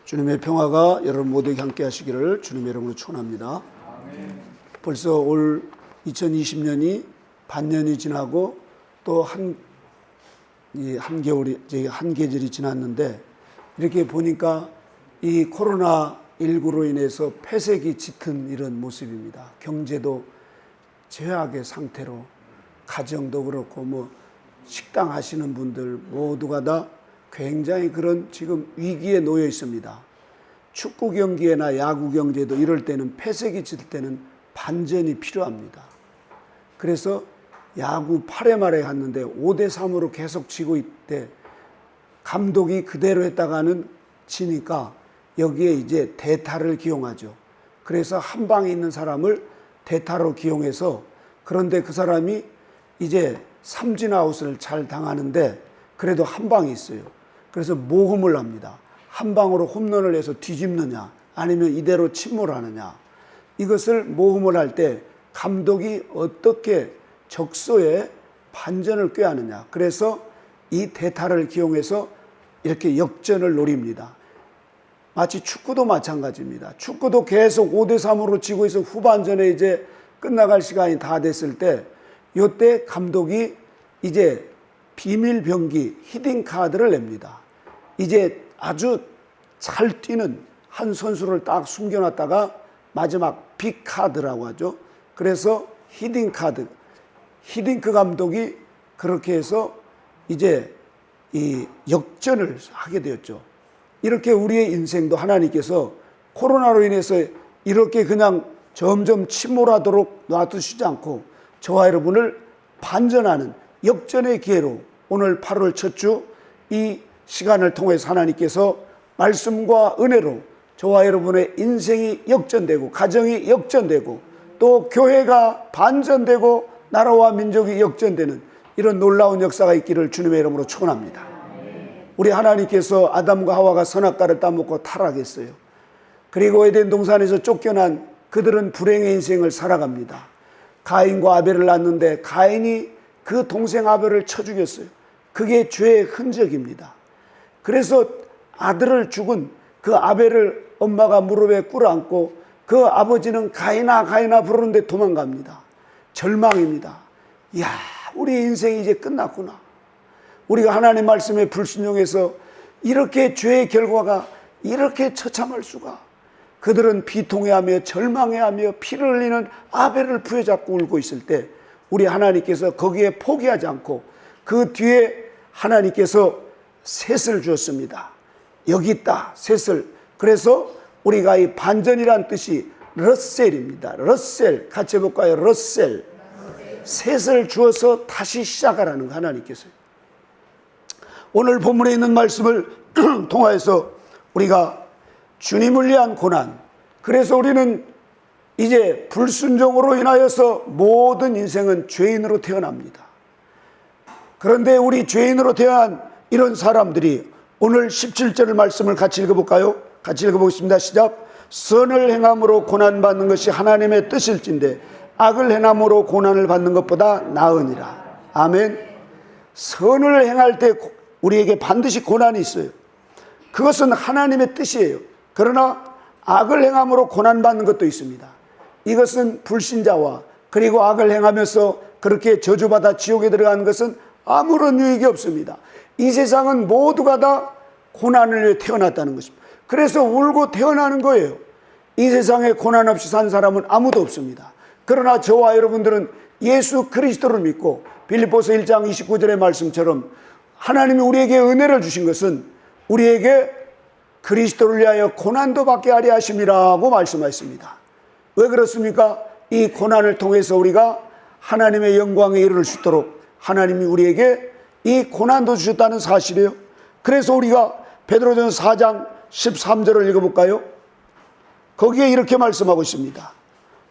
주님의 평화가 여러분 모두에게 함께 하시기를 주님의 이름으로 축원합니다. 벌써 올 2020년이 반년이 지나고 또 한 계절이 지났는데, 이렇게 보니까 이 코로나19로 인해서 폐색이 짙은 이런 모습입니다. 경제도 최악의 상태로, 가정도 그렇고 식당 하시는 분들 모두가 다 굉장히 그런 지금 위기에 놓여 있습니다. 축구 경기나 야구 경기도 이럴 때는 폐색이 짙을 때는 반전이 필요합니다. 그래서 야구 8회 말에 갔는데 5대3으로 계속 지고 있대. 감독이 그대로 했다가는 지니까 여기에 이제 대타를 기용하죠. 그래서 한 방에 있는 사람을 대타로 기용해서, 그런데 그 사람이 이제 삼진 아웃을 잘 당하는데 그래도 한 방이 있어요. 그래서 모험을 합니다. 한 방으로 홈런을 해서 뒤집느냐 아니면 이대로 침몰하느냐. 이것을 모험을 할 때 감독이 어떻게 적소에 반전을 꾀하느냐. 그래서 이 대타를 기용해서 이렇게 역전을 노립니다. 마치 축구도 마찬가지입니다. 축구도 계속 5대3으로 지고 있어 후반전에 이제 끝나갈 시간이 다 됐을 때, 이때 감독이 이제 비밀 병기 히딩 카드를 냅니다. 이제 아주 잘 뛰는 한 선수를 딱 숨겨놨다가 마지막 빅 카드라고 하죠. 그래서 히딩 카드, 히딩크 감독이 그렇게 해서 이제 이 역전을 하게 되었죠. 이렇게 우리의 인생도 하나님께서 코로나로 인해서 이렇게 그냥 점점 침몰하도록 놔두시지 않고 저와 여러분을 반전하는 역전의 기회로 오늘 8월 첫 주 이 시간을 통해서 하나님께서 말씀과 은혜로 저와 여러분의 인생이 역전되고, 가정이 역전되고, 또 교회가 반전되고, 나라와 민족이 역전되는 이런 놀라운 역사가 있기를 주님의 이름으로 축원합니다. 우리 하나님께서 아담과 하와가 선악과를 따먹고 타락했어요. 그리고 에덴 동산에서 쫓겨난 그들은 불행의 인생을 살아갑니다. 가인과 아벨을 낳았는데 가인이 그 동생 아벨을 쳐 죽였어요. 그게 죄의 흔적입니다. 그래서 아들을 죽은 그 아벨을 엄마가 무릎에 꿇어안고 그 아버지는 가인아 가인아 부르는데 도망갑니다. 절망입니다. 이야, 우리 인생이 이제 끝났구나. 우리가 하나님 말씀에 불순종해서 이렇게 죄의 결과가 이렇게 처참할 수가. 그들은 비통해하며 절망해하며 피를 흘리는 아벨을 부여잡고 울고 있을 때, 우리 하나님께서 거기에 포기하지 않고 그 뒤에 하나님께서 셋을 주었습니다. 여기 있다, 셋을. 그래서 우리가 이 반전이란 뜻이 러셀입니다. 러셀, 같이 해볼까요? 러셀. 셋을 주어서 다시 시작하라는 거, 하나님께서. 오늘 본문에 있는 말씀을 통하여서 우리가 주님을 위한 고난, 그래서 우리는 이제 불순종으로 인하여서 모든 인생은 죄인으로 태어납니다. 그런데 우리 죄인으로 태어난 이런 사람들이 오늘 17절 말씀을 같이 읽어볼까요? 같이 읽어보겠습니다. 시작. 선을 행함으로 고난받는 것이 하나님의 뜻일진데 악을 행함으로 고난을 받는 것보다 나으니라. 아멘. 선을 행할 때 우리에게 반드시 고난이 있어요. 그것은 하나님의 뜻이에요. 그러나 악을 행함으로 고난받는 것도 있습니다. 이것은 불신자와 그리고 악을 행하면서 그렇게 저주받아 지옥에 들어가는 것은 아무런 유익이 없습니다. 이 세상은 모두가 다 고난을 위해 태어났다는 것입니다. 그래서 울고 태어나는 거예요. 이 세상에 고난 없이 산 사람은 아무도 없습니다. 그러나 저와 여러분들은 예수 그리스도를 믿고 빌립보서 1장 29절의 말씀처럼 하나님이 우리에게 은혜를 주신 것은 우리에게 그리스도를 위하여 고난도 받게 하려 하심이라고 말씀하셨습니다. 왜 그렇습니까? 이 고난을 통해서 우리가 하나님의 영광에 이를 수 있도록 하나님이 우리에게 이 고난도 주셨다는 사실이에요. 그래서 우리가 베드로전서 4장 13절을 읽어볼까요? 거기에 이렇게 말씀하고 있습니다.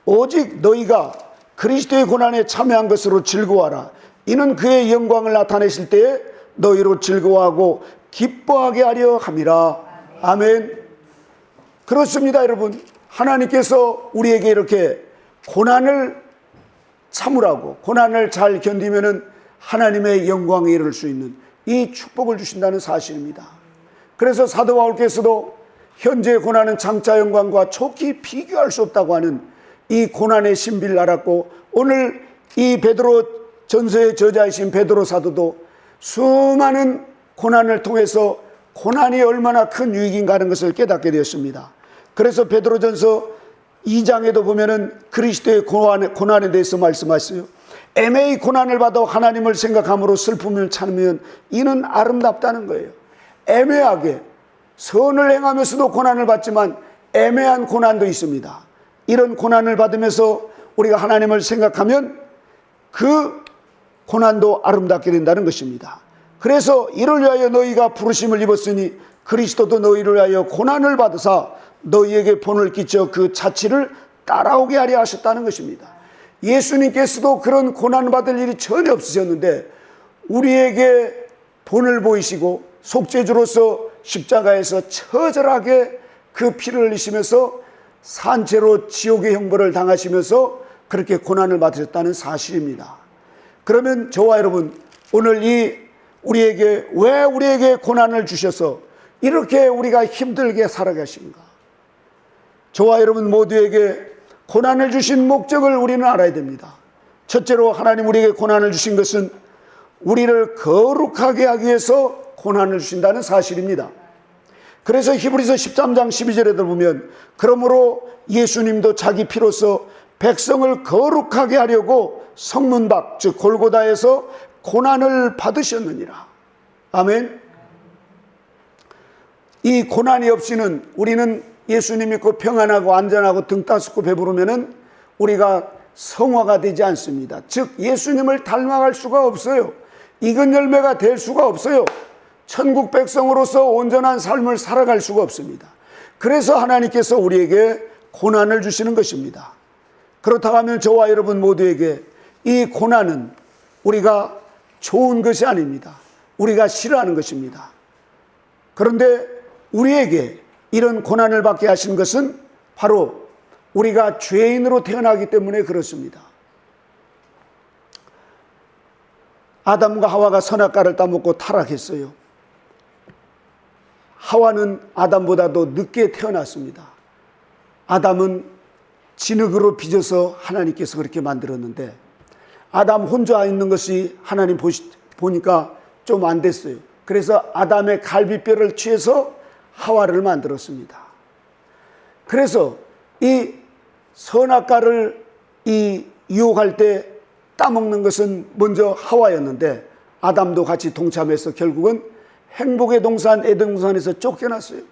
오직 너희가 그리스도의 고난에 참여한 것으로 즐거워하라. 이는 그의 영광을 나타내실 때에 너희로 즐거워하고 기뻐하게 하려 함이라. 아멘. 그렇습니다, 여러분. 하나님께서 우리에게 이렇게 고난을 참으라고, 고난을 잘 견디면은 하나님의 영광에 이를 수 있는 이 축복을 주신다는 사실입니다. 그래서 사도 바울께서도 현재의 고난은 장차 영광과 촉히 비교할 수 없다고 하는 이 고난의 신비를 알았고, 오늘 이 베드로 전서의 저자이신 베드로 사도도 수많은 고난을 통해서 고난이 얼마나 큰 유익인가 하는 것을 깨닫게 되었습니다. 그래서 베드로전서 2장에도 보면은 그리스도의 고난에 대해서 말씀하셨어요. 애매히 고난을 받아 하나님을 생각함으로 슬픔을 참으면 이는 아름답다는 거예요. 애매하게 선을 행하면서도 고난을 받지만 애매한 고난도 있습니다. 이런 고난을 받으면서 우리가 하나님을 생각하면 그 고난도 아름답게 된다는 것입니다. 그래서 이를 위하여 너희가 부르심을 입었으니 그리스도도 너희를 위하여 고난을 받으사 너희에게 본을 끼쳐 그 자취를 따라오게 하려 하셨다는 것입니다. 예수님께서도 그런 고난받을 일이 전혀 없으셨는데 우리에게 본을 보이시고 속죄주로서 십자가에서 처절하게 그 피를 흘리시면서 산채로 지옥의 형벌을 당하시면서 그렇게 고난을 받으셨다는 사실입니다. 그러면 저와 여러분, 오늘 왜 우리에게 고난을 주셔서 이렇게 우리가 힘들게 살아가신가? 저와 여러분 모두에게 고난을 주신 목적을 우리는 알아야 됩니다. 첫째로 하나님 우리에게 고난을 주신 것은 우리를 거룩하게 하기 위해서 고난을 주신다는 사실입니다. 그래서 히브리서 13장 12절에도 보면 그러므로 예수님도 자기 피로서 백성을 거룩하게 하려고 성문 밖 즉 골고다에서 고난을 받으셨느니라. 아멘. 이 고난이 없이는 우리는 예수님 믿고 평안하고 안전하고 등 따숩고 배부르면은 우리가 성화가 되지 않습니다. 즉 예수님을 닮아갈 수가 없어요. 익은 열매가 될 수가 없어요. 천국 백성으로서 온전한 삶을 살아갈 수가 없습니다. 그래서 하나님께서 우리에게 고난을 주시는 것입니다. 그렇다고 하면 저와 여러분 모두에게 이 고난은 우리가 좋은 것이 아닙니다. 우리가 싫어하는 것입니다. 그런데 우리에게 이런 고난을 받게 하신 것은 바로 우리가 죄인으로 태어나기 때문에 그렇습니다. 아담과 하와가 선악과를 따먹고 타락했어요. 하와는 아담보다도 늦게 태어났습니다. 아담은 진흙으로 빚어서 하나님께서 그렇게 만들었는데 아담 혼자 있는 것이 하나님 보니까 좀 안 됐어요. 그래서 아담의 갈비뼈를 취해서 하와를 만들었습니다. 그래서 이 선악과를 유혹할 때 따먹는 것은 먼저 하와였는데 아담도 같이 동참해서 결국은 행복의 동산 에덴동산에서 쫓겨났어요.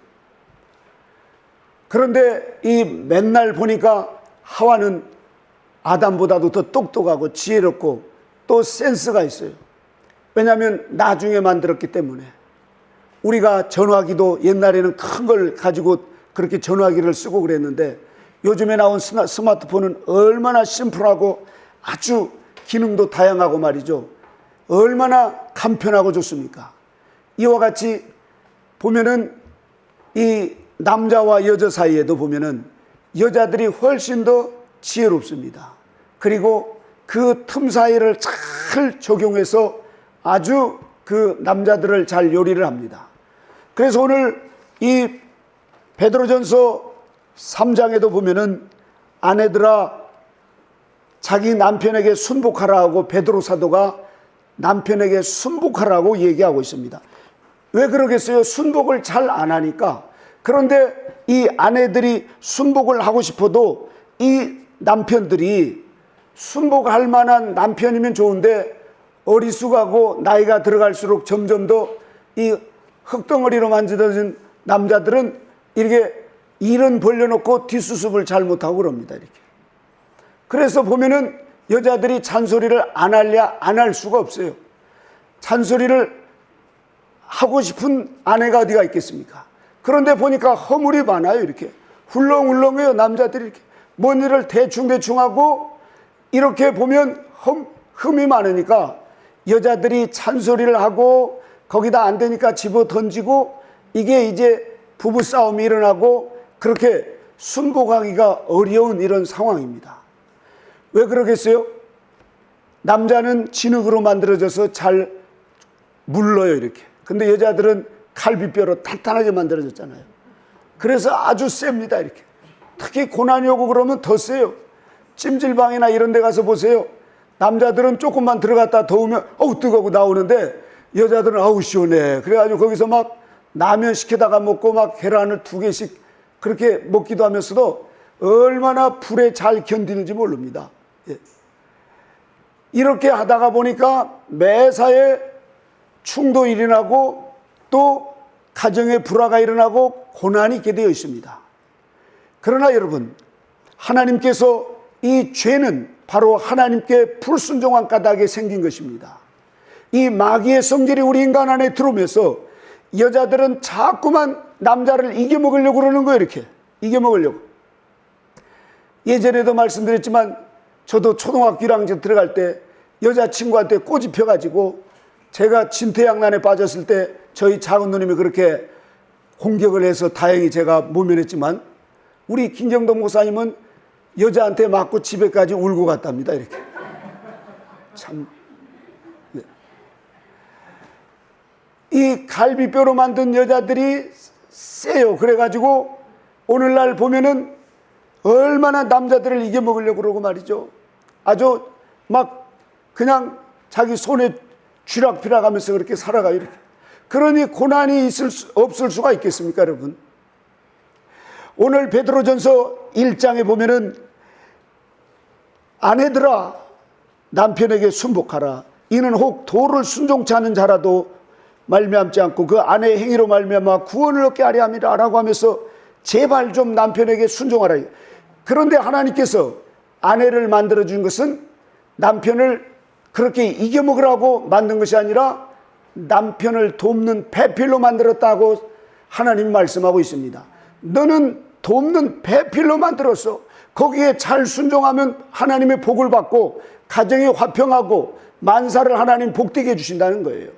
그런데 이 맨날 보니까 하와는 아담보다도 더 똑똑하고 지혜롭고 또 센스가 있어요. 왜냐하면 나중에 만들었기 때문에. 우리가 전화기도 옛날에는 큰 걸 가지고 그렇게 전화기를 쓰고 그랬는데 요즘에 나온 스마트폰은 얼마나 심플하고 아주 기능도 다양하고 말이죠. 얼마나 간편하고 좋습니까? 이와 같이 보면은 이 남자와 여자 사이에도 보면은 여자들이 훨씬 더 지혜롭습니다. 그리고 그 틈 사이를 잘 적용해서 아주 그 남자들을 잘 요리를 합니다. 그래서 오늘 이 베드로전서 3장에도 보면은 아내들아 자기 남편에게 순복하라 하고 베드로 사도가 남편에게 순복하라고 얘기하고 있습니다. 왜 그러겠어요? 순복을 잘 안 하니까. 그런데 이 아내들이 순복을 하고 싶어도 이 남편들이 순복할 만한 남편이면 좋은데 어리숙하고 나이가 들어갈수록 점점 더 이 흙덩어리로 만져진 남자들은 이렇게 일은 벌려놓고 뒷수습을 잘 못하고 그럽니다. 이렇게. 그래서 보면은 여자들이 잔소리를 안 할 수가 없어요. 잔소리를 하고 싶은 아내가 어디가 있겠습니까? 그런데 보니까 허물이 많아요. 이렇게 훌렁훌렁해요. 남자들이 이렇게 뭔 일을 대충대충 하고 이렇게 보면 흠이 많으니까 여자들이 잔소리를 하고 거기다 안 되니까 집어 던지고 이게 이제 부부싸움이 일어나고 그렇게 순복하기가 어려운 이런 상황입니다. 왜 그러겠어요? 남자는 진흙으로 만들어져서 잘 물러요. 이렇게. 근데 여자들은 갈비뼈로 탄탄하게 만들어졌잖아요. 그래서 아주 셉니다. 이렇게. 특히 고난이 오고 그러면 더 세요. 찜질방이나 이런 데 가서 보세요. 남자들은 조금만 들어갔다 더우면 어우 뜨거워 나오는데 여자들은 아우 시원해. 그래가지고 거기서 막 라면 시켜다가 먹고 막 계란을 2개씩 그렇게 먹기도 하면서도 얼마나 불에 잘 견디는지 모릅니다. 예. 이렇게 하다가 보니까 매사에 충도 일어나고 또 가정에 불화가 일어나고 고난이 있게 되어 있습니다. 그러나 여러분, 하나님께서 이 죄는 바로 하나님께 불순종한 까닭에 생긴 것입니다. 이 마귀의 성질이 우리 인간 안에 들어오면서 여자들은 자꾸만 남자를 이겨먹으려고 그러는 거예요. 이렇게 이겨먹으려고. 예전에도 말씀드렸지만 저도 초등학교 1학년 들어갈 때 여자친구한테 꼬집 펴가지고 제가 진퇴양난에 빠졌을 때 저희 작은 누님이 그렇게 공격을 해서 다행히 제가 모면했지만 우리 김정동 목사님은 여자한테 맞고 집에까지 울고 갔답니다. 이렇게. 참. 네. 이 갈비뼈로 만든 여자들이 세요. 그래가지고 오늘날 보면은 얼마나 남자들을 이겨먹으려고 그러고 말이죠. 아주 막 그냥 자기 손에 쥐락펴락 하면서 그렇게 살아가요. 이렇게. 그러니 고난이 없을 수가 있겠습니까, 여러분? 오늘 베드로전서 1장에 보면은 아내들아 남편에게 순복하라. 이는 혹 도를 순종치 않은 자라도 말미암지 않고 그 아내의 행위로 말미암아 구원을 얻게 하려 함이라 라고 하면서 제발 좀 남편에게 순종하라. 그런데 하나님께서 아내를 만들어 준 것은 남편을 그렇게 이겨먹으라고 만든 것이 아니라 남편을 돕는 배필로 만들었다고 하나님이 말씀하고 있습니다. 너는 돕는 배필로 만들었어. 거기에 잘 순종하면 하나님의 복을 받고 가정이 화평하고 만사를 하나님 복되게 해주신다는 거예요.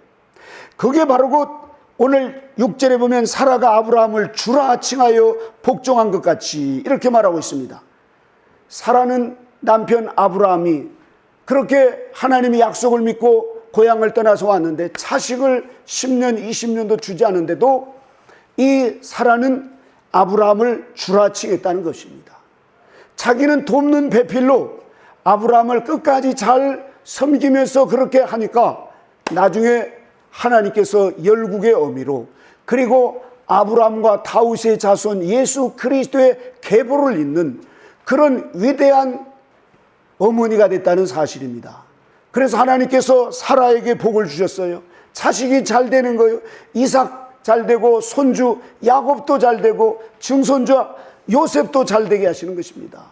그게 바로 곧 오늘 6절에 보면 사라가 아브라함을 주라 칭하여 복종한 것 같이 이렇게 말하고 있습니다. 사라는 남편 아브라함이 그렇게 하나님의 약속을 믿고 고향을 떠나서 왔는데 자식을 10년 20년도 주지 않은데도 이 사라는 아브라함을 주라 칭했다는 것입니다. 자기는 돕는 배필로 아브라함을 끝까지 잘 섬기면서 그렇게 하니까 나중에 하나님께서 열국의 어미로 그리고 아브라함과 다윗의 자손 예수 그리스도의 계보를 잇는 그런 위대한 어머니가 됐다는 사실입니다. 그래서 하나님께서 사라에게 복을 주셨어요. 자식이 잘 되는 거예요. 이삭 잘 되고 손주 야곱도 잘 되고 증손주 요셉도 잘 되게 하시는 것입니다.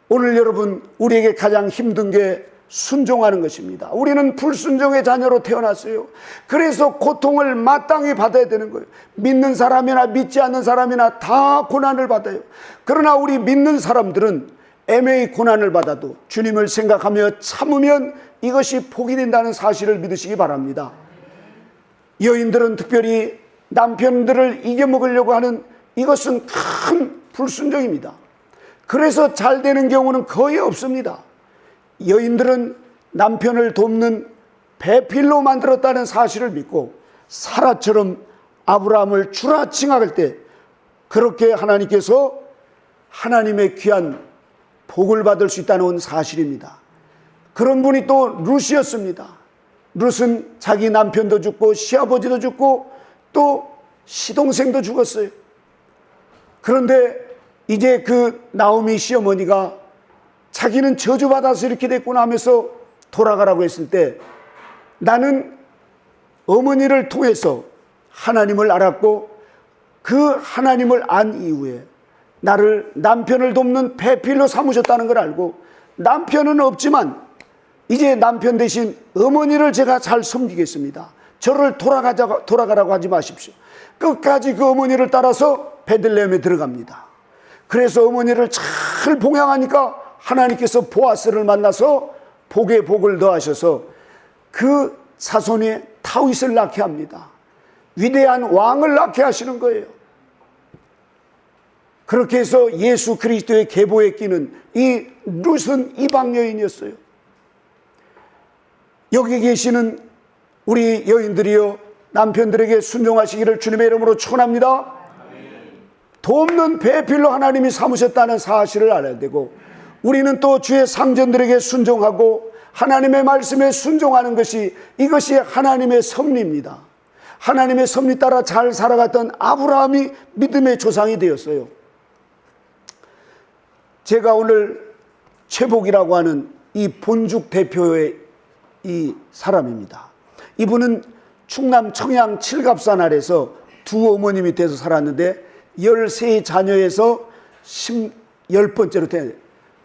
오늘 여러분 우리에게 가장 힘든 게 순종하는 것입니다. 우리는 불순종의 자녀로 태어났어요. 그래서 고통을 마땅히 받아야 되는 거예요. 믿는 사람이나 믿지 않는 사람이나 다 고난을 받아요. 그러나 우리 믿는 사람들은 애매히 고난을 받아도 주님을 생각하며 참으면 이것이 복이 된다는 사실을 믿으시기 바랍니다. 여인들은 특별히 남편들을 이겨먹으려고 하는 이것은 큰 불순종입니다. 그래서 잘 되는 경우는 거의 없습니다. 여인들은 남편을 돕는 배필로 만들었다는 사실을 믿고 사라처럼 아브라함을 주라 칭할 때 그렇게 하나님께서 하나님의 귀한 복을 받을 수 있다는 사실입니다. 그런 분이 또 룻이었습니다. 룻은 자기 남편도 죽고 시아버지도 죽고 또 시동생도 죽었어요. 그런데 이제 그 나오미 시어머니가 자기는 저주받아서 이렇게 됐구나 하면서 돌아가라고 했을 때 나는 어머니를 통해서 하나님을 알았고 그 하나님을 안 이후에 나를 남편을 돕는 배필로 삼으셨다는 걸 알고 남편은 없지만 이제 남편 대신 어머니를 제가 잘 섬기겠습니다. 저를 돌아가라고 하지 마십시오. 끝까지 그 어머니를 따라서 베들레헴에 들어갑니다. 그래서 어머니를 잘 봉양하니까 하나님께서 보아스를 만나서 복에 복을 더하셔서 그 자손이 다윗을 낳게 합니다. 위대한 왕을 낳게 하시는 거예요. 그렇게 해서 예수 그리스도의 계보에 끼는 이 룻은 이방 여인이었어요. 여기 계시는 우리 여인들이여 남편들에게 순종하시기를 주님의 이름으로 축원합니다. 돕는 배필로 하나님이 삼으셨다는 사실을 알아야 되고, 우리는 또 주의 상전들에게 순종하고 하나님의 말씀에 순종하는 것이, 이것이 하나님의 섭리입니다. 하나님의 섭리 따라 잘 살아갔던 아브라함이 믿음의 조상이 되었어요. 제가 오늘 최복이라고 하는 이 본죽 대표의 이 사람입니다. 이분은 충남 청양 칠갑산 아래서 두 어머니 밑에서 살았는데 13자녀에서 10번째로 된,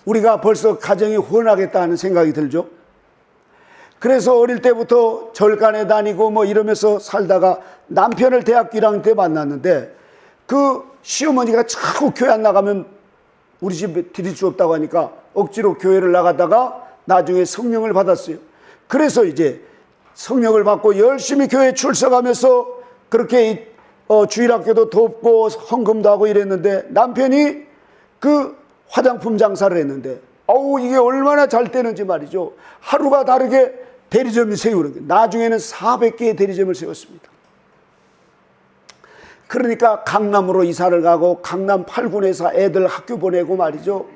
우리가 벌써 가정이 혼하겠다는 생각이 들죠. 그래서 어릴 때부터 절간에 다니고 뭐 이러면서 살다가 남편을 대학교 1학년 때 만났는데, 그 시어머니가 자꾸 교회 안 나가면 우리 집에 들일 수 없다고 하니까 억지로 교회를 나가다가 나중에 성령을 받았어요. 그래서 이제 성령을 받고 열심히 교회 출석하면서 그렇게 주일학교도 돕고 헌금도 하고 이랬는데, 남편이 그 화장품 장사를 했는데, 이게 얼마나 잘 되는지 말이죠. 하루가 다르게 대리점을 세우는 거예요. 나중에는 400개의 대리점을 세웠습니다. 그러니까 강남으로 이사를 가고 강남 8군에서 애들 학교 보내고 말이죠.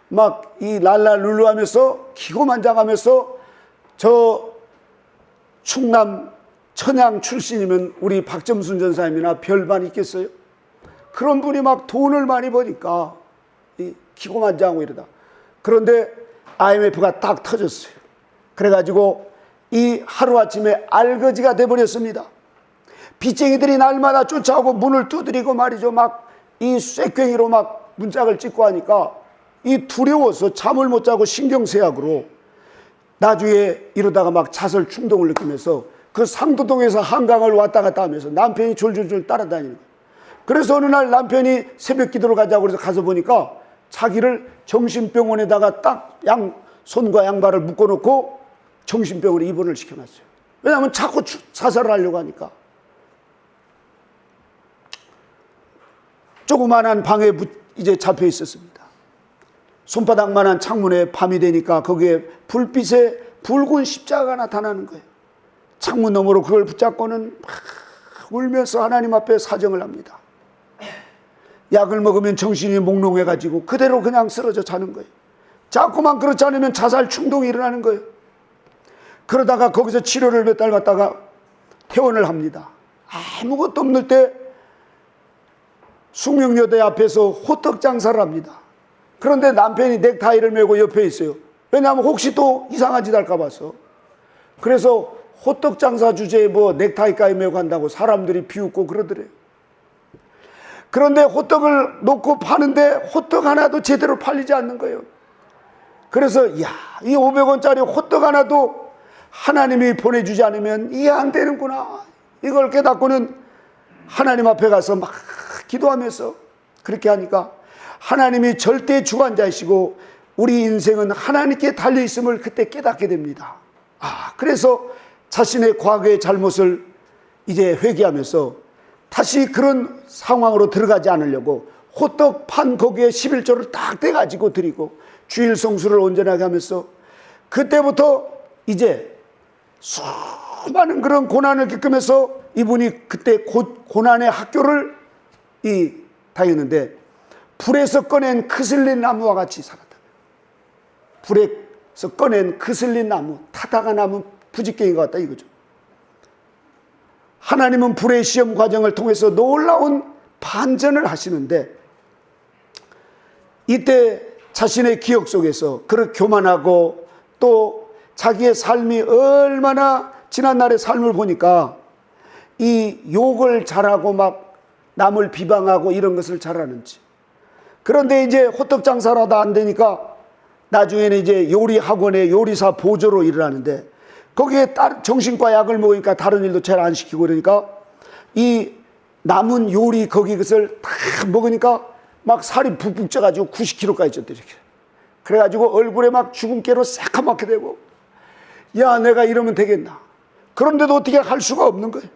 막 이 랄랄룰루 하면서 기고만장하면서, 저 충남 천양 출신이면 우리 박점순 전사님이나 별반 있겠어요? 그런 분이 막 돈을 많이 버니까 기고만장하고 이러다. 그런데 IMF가 딱 터졌어요. 그래가지고 이 하루아침에 알거지가 돼버렸습니다. 빚쟁이들이 날마다 쫓아오고 문을 두드리고 말이죠. 막 이 쇳괭이로 막 문짝을 찍고 하니까 이 두려워서 잠을 못 자고 신경쇠약으로 나중에 이러다가 막 자살 충동을 느끼면서 그 상도동에서 한강을 왔다 갔다 하면서 남편이 졸졸졸 따라다니는 거예요. 그래서 어느 날 남편이 새벽 기도를 가자고 그래서 가서 보니까 자기를 정신병원에다가 딱 손과 양발을 묶어놓고 정신병원에 입원을 시켜놨어요. 왜냐하면 자꾸 자살을 하려고 하니까. 조그만한 방에 이제 잡혀 있었습니다. 손바닥만한 창문에 밤이 되니까 거기에 불빛에 붉은 십자가가 나타나는 거예요. 창문 너머로 그걸 붙잡고는 막 울면서 하나님 앞에 사정을 합니다. 약을 먹으면 정신이 몽롱해가지고 그대로 그냥 쓰러져 자는 거예요. 자꾸만 그렇지 않으면 자살 충동이 일어나는 거예요. 그러다가 거기서 치료를 몇 달 받다가 퇴원을 합니다. 아무것도 없는 때 숙명여대 앞에서 호떡 장사를 합니다. 그런데 남편이 넥타이를 메고 옆에 있어요. 왜냐하면 혹시 또 이상한 짓 할까 봐서. 그래서 호떡 장사 주제에 뭐 넥타이까지 메고 간다고 사람들이 비웃고 그러더래요. 그런데 호떡을 놓고 파는데 호떡 하나도 제대로 팔리지 않는 거예요. 그래서 이 500원짜리 호떡 하나도 하나님이 보내주지 않으면 이해 안 되는구나. 이걸 깨닫고는 하나님 앞에 가서 막 기도하면서 그렇게 하니까 하나님이 절대 주관자이시고 우리 인생은 하나님께 달려있음을 그때 깨닫게 됩니다. 그래서 자신의 과거의 잘못을 이제 회개하면서 다시 그런 상황으로 들어가지 않으려고 호떡 판 거기에 11조를 딱 떼가지고 드리고 주일 성수를 온전하게 하면서, 그때부터 이제 수많은 그런 고난을 겪으면서 이분이 그때 고난의 학교를 다녔는데, 불에서 꺼낸 크슬린 나무와 같이 살았다. 불에서 꺼낸 크슬린 나무, 타다가 나무 부직갱이 같다 이거죠. 하나님은 불의 시험 과정을 통해서 놀라운 반전을 하시는데, 이때 자신의 기억 속에서 그렇게 교만하고 또 자기의 삶이 얼마나 지난날의 삶을 보니까 이 욕을 잘하고 막 남을 비방하고 이런 것을 잘하는지. 그런데 이제 호떡 장사를 하다 안 되니까 나중에는 이제 요리 학원에 요리사 보조로 일을 하는데, 거기에 정신과 약을 먹으니까 다른 일도 잘 안 시키고 그러니까 이 남은 요리 거기 것을 다 먹으니까 막 살이 푹푹 쪄가지고 90kg까지 쪘대 이렇게. 그래가지고 얼굴에 막 주근깨로 새카맣게 되고, 야 내가 이러면 되겠나. 그런데도 어떻게 할 수가 없는 거예요.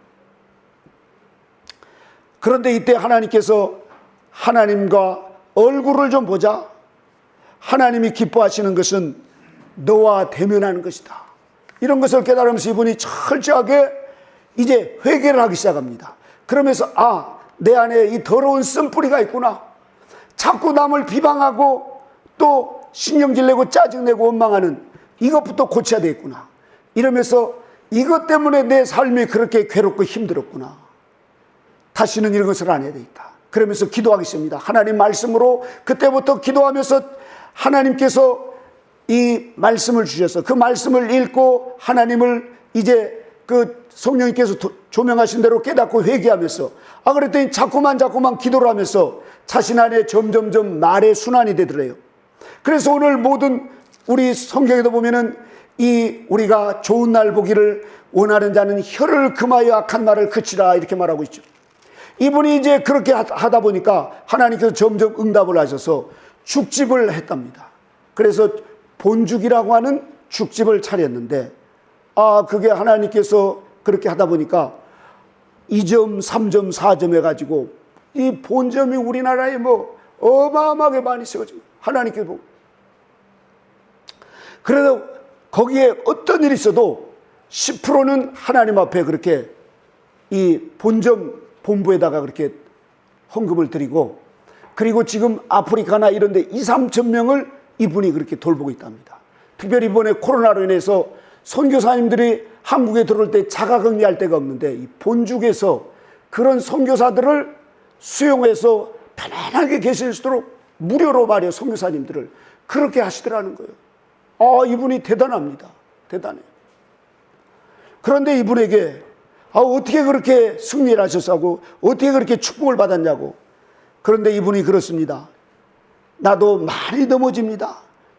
그런데 이때 하나님께서 하나님과 얼굴을 좀 보자. 하나님이 기뻐하시는 것은 너와 대면하는 것이다. 이런 것을 깨달으면서 이분이 철저하게 이제 회개를 하기 시작합니다. 그러면서 내 안에 이 더러운 쓴뿌리가 있구나. 자꾸 남을 비방하고 또 신경질 내고 짜증내고 원망하는 이것부터 고쳐야 되겠구나. 이러면서 이것 때문에 내 삶이 그렇게 괴롭고 힘들었구나. 다시는 이런 것을 안 해야 되겠다. 그러면서 기도하겠습니다. 하나님 말씀으로 그때부터 기도하면서 하나님께서 이 말씀을 주셔서 그 말씀을 읽고 하나님을 이제 그 성령님께서 조명하신 대로 깨닫고 회개하면서 그랬더니 자꾸만 기도를 하면서 자신 안에 점점점 말의 순환이 되더래요. 그래서 오늘 모든 우리 성경에도 보면은 이 우리가 좋은 날 보기를 원하는 자는 혀를 금하여 악한 말을 그치라 이렇게 말하고 있죠. 이분이 이제 그렇게 하다 보니까 하나님께서 점점 응답을 하셔서 죽집을 했답니다. 그래서 본죽이라고 하는 죽집을 차렸는데 그게 하나님께서 그렇게 하다 보니까 2점, 3점, 4점 해가지고 이 본점이 우리나라에 뭐 어마어마하게 많이 세워지고 하나님께 보고 그래서 거기에 어떤 일이 있어도 10%는 하나님 앞에 그렇게 이 본점 본부에다가 그렇게 헌금을 드리고 그리고 지금 아프리카나 이런 데 2, 3천 명을 이분이 그렇게 돌보고 있답니다. 특별히 이번에 코로나로 인해서 선교사님들이 한국에 들어올 때 자가격리할 데가 없는데 이 본죽에서 그런 선교사들을 수용해서 편안하게 계실 수 있도록 무료로 말이에요. 선교사님들을 그렇게 하시더라는 거예요. 이분이 대단합니다. 대단해요. 그런데 이분에게 어떻게 그렇게 승리를 하셨다고 어떻게 그렇게 축복을 받았냐고. 그런데 이분이 그렇습니다. 나도 많이 넘어집니다.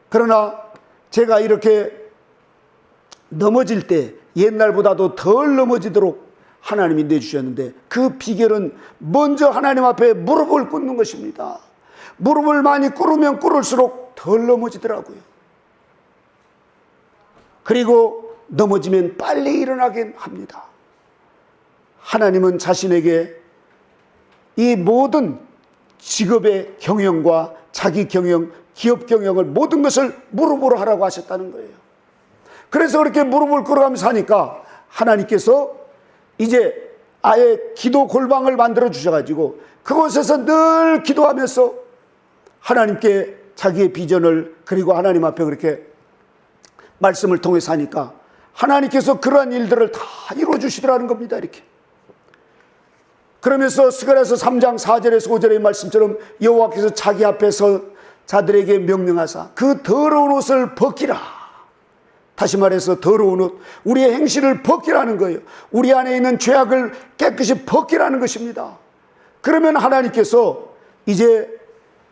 그러나 제가 이렇게 넘어질 때 옛날보다도 덜 넘어지도록 하나님이 내주셨는데 그 비결은 먼저 하나님 앞에 무릎을 꿇는 것입니다. 무릎을 많이 꿇으면 꿇을수록 덜 넘어지더라고요. 그리고 넘어지면 빨리 일어나게 합니다. 하나님은 자신에게 이 모든 직업의 경영과 자기 경영, 기업 경영을 모든 것을 무릎으로 하라고 하셨다는 거예요. 그래서 그렇게 무릎을 꿇어가면서 하니까 하나님께서 이제 아예 기도 골방을 만들어 주셔가지고 그곳에서 늘 기도하면서 하나님께 자기의 비전을 그리고 하나님 앞에 그렇게 말씀을 통해서 하니까 하나님께서 그러한 일들을 다 이루어 주시더라는 겁니다. 이렇게 그러면서 스가랴서 3장 4절에서 5절의 말씀처럼 여호와께서 자기 앞에서 자들에게 명령하사 그 더러운 옷을 벗기라. 다시 말해서 더러운 옷, 우리의 행실을 벗기라는 거예요. 우리 안에 있는 죄악을 깨끗이 벗기라는 것입니다. 그러면 하나님께서 이제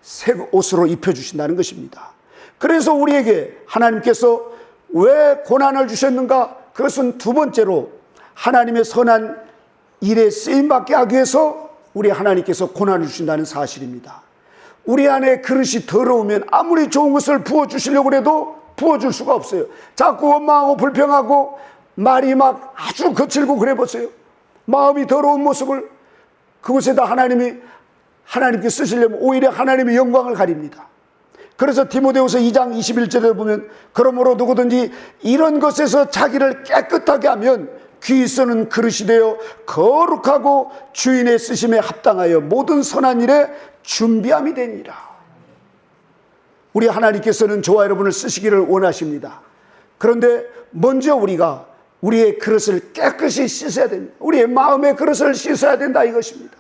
새 옷으로 입혀주신다는 것입니다. 그래서 우리에게 하나님께서 왜 고난을 주셨는가? 그것은 두 번째로 하나님의 선한 일에 쓰임받게 하기 위해서 우리 하나님께서 고난을 주신다는 사실입니다. 우리 안에 그릇이 더러우면 아무리 좋은 것을 부어주시려고 해도 부어줄 수가 없어요. 자꾸 원망하고 불평하고 말이 막 아주 거칠고 그래 보세요. 마음이 더러운 모습을 그곳에다 하나님께 쓰시려면 오히려 하나님의 영광을 가립니다. 그래서 디모데후서 2장 21절에 보면 그러므로 누구든지 이런 것에서 자기를 깨끗하게 하면 귀 쓰는 그릇이 되어 거룩하고 주인의 쓰심에 합당하여 모든 선한 일에 준비함이 되니라. 우리 하나님께서는 저와 여러분을 쓰시기를 원하십니다. 그런데 먼저 우리가 우리의 그릇을 깨끗이 씻어야 됩니다. 우리의 마음의 그릇을 씻어야 된다 이것입니다.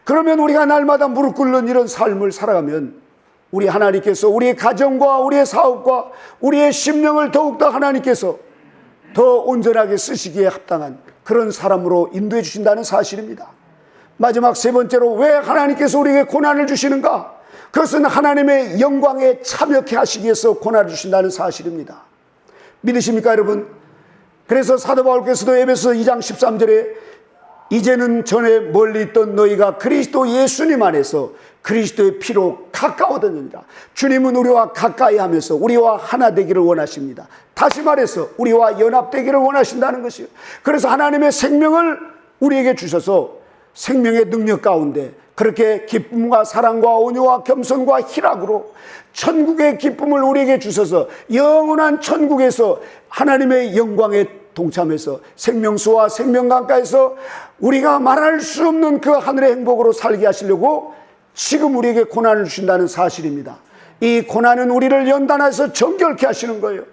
그러면 우리가 날마다 무릎 꿇는 이런 삶을 살아가면 우리 하나님께서 우리의 가정과 우리의 사업과 우리의 심령을 더욱더 하나님께서 더 온전하게 쓰시기에 합당한 그런 사람으로 인도해 주신다는 사실입니다. 마지막 세 번째로 왜 하나님께서 우리에게 고난을 주시는가? 그것은 하나님의 영광에 참여케 하시기 위해서 고난을 주신다는 사실입니다. 믿으십니까 여러분? 그래서 사도 바울께서도 에베소 2장 13절에 이제는 전에 멀리 있던 너희가 그리스도 예수님 안에서 그리스도의 피로 가까워졌느니라. 주님은 우리와 가까이 하면서 우리와 하나 되기를 원하십니다. 다시 말해서 우리와 연합되기를 원하신다는 것이에요. 그래서 하나님의 생명을 우리에게 주셔서 생명의 능력 가운데 그렇게 기쁨과 사랑과 온유와 겸손과 희락으로 천국의 기쁨을 우리에게 주셔서 영원한 천국에서 하나님의 영광에 동참해서 생명수와 생명강가에서 우리가 말할 수 없는 그 하늘의 행복으로 살게 하시려고 지금 우리에게 고난을 주신다는 사실입니다. 이 고난은 우리를 연단해서 정결케 하시는 거예요.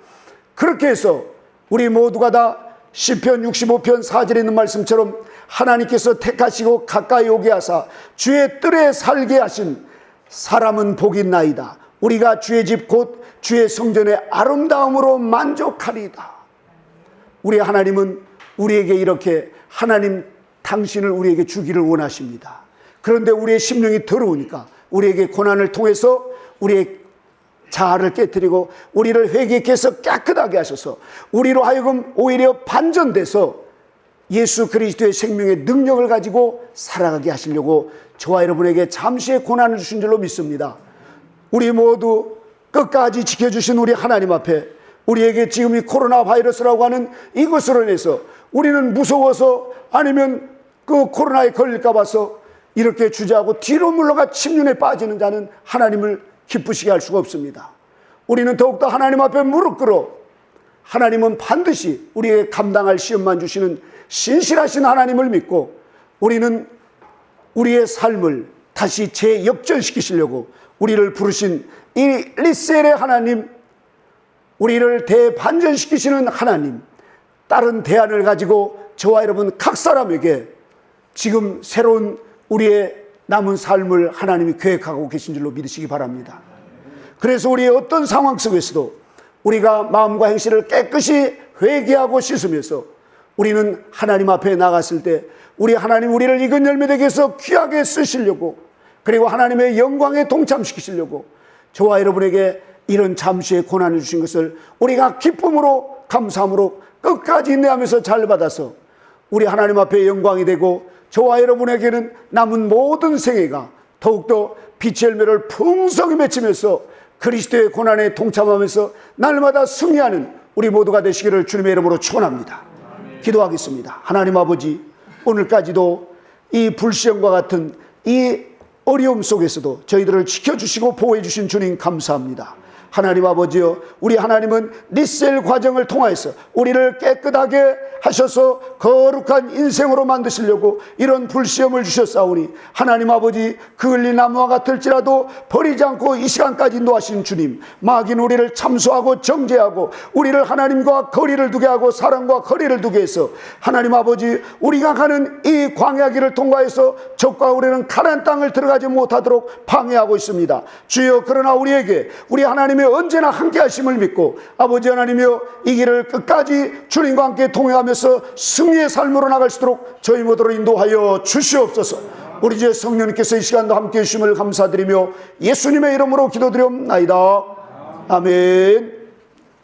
그렇게 해서 우리 모두가 다 시편 65편 4절에 있는 말씀처럼 하나님께서 택하시고 가까이 오게 하사 주의 뜰에 살게 하신 사람은 복이 있나이다. 우리가 주의 집 곧 주의 성전의 아름다움으로 만족하리이다. 우리 하나님은 우리에게 이렇게 하나님 당신을 우리에게 주기를 원하십니다. 그런데 우리의 심령이 더러우니까 우리에게 고난을 통해서 우리의 자아를 깨뜨리고 우리를 회개케 해서 깨끗하게 하셔서 우리로 하여금 오히려 반전돼서 예수 그리스도의 생명의 능력을 가지고 살아가게 하시려고 저와 여러분에게 잠시의 고난을 주신 줄로 믿습니다. 우리 모두 끝까지 지켜주신 우리 하나님 앞에 우리에게 지금 이 코로나 바이러스라고 하는 이것으로 인해서 우리는 무서워서 아니면 그 코로나에 걸릴까 봐서 이렇게 주저하고 뒤로 물러가 침륜에 빠지는 자는 하나님을 기쁘시게 할 수가 없습니다. 우리는 더욱더 하나님 앞에 무릎 꿇어 하나님은 반드시 우리에게 감당할 시험만 주시는 신실하신 하나님을 믿고 우리는 우리의 삶을 다시 재역전시키시려고 우리를 부르신 이 리셀의 하나님, 우리를 대반전시키시는 하나님, 다른 대안을 가지고 저와 여러분 각 사람에게 지금 새로운 우리의 남은 삶을 하나님이 계획하고 계신 줄로 믿으시기 바랍니다. 그래서 우리의 어떤 상황 속에서도 우리가 마음과 행실을 깨끗이 회개하고 씻으면서 우리는 하나님 앞에 나갔을 때 우리 하나님 우리를 익은 열매 되게 해서 귀하게 쓰시려고 그리고 하나님의 영광에 동참시키시려고 저와 여러분에게 이런 잠시의 고난을 주신 것을 우리가 기쁨으로 감사함으로 끝까지 인내하면서 잘 받아서 우리 하나님 앞에 영광이 되고 저와 여러분에게는 남은 모든 생애가 더욱더 빛의 열매를 풍성히 맺히면서 그리스도의 고난에 동참하면서 날마다 승리하는 우리 모두가 되시기를 주님의 이름으로 축원합니다. 기도하겠습니다. 하나님 아버지, 오늘까지도 이 불시험과 같은 이 어려움 속에서도 저희들을 지켜주시고 보호해 주신 주님 감사합니다. 하나님 아버지여, 우리 하나님은 리셀 과정을 통하여서 우리를 깨끗하게 하셔서 거룩한 인생으로 만드시려고 이런 불시험을 주셨사오니 하나님 아버지, 그을린 나무와 같을지라도 버리지 않고 이 시간까지 인도하신 주님, 마귀는 우리를 참소하고 정죄하고 우리를 하나님과 거리를 두게 하고 사랑과 거리를 두게 해서 하나님 아버지, 우리가 가는 이 광야길을 통과해서 적과 우리는 가나안 땅을 들어가지 못하도록 방해하고 있습니다. 주여, 그러나 우리에게 우리 하나님의 언제나 함께 하심을 믿고 아버지 하나님이여, 이 길을 끝까지 주님과 함께 동행하면서 승리의 삶으로 나갈 수 있도록 저희 모두를 인도하여 주시옵소서. 우리 주 성령님께서 이 시간도 함께 해주심을 감사드리며 예수님의 이름으로 기도드리옵나이다. 아멘.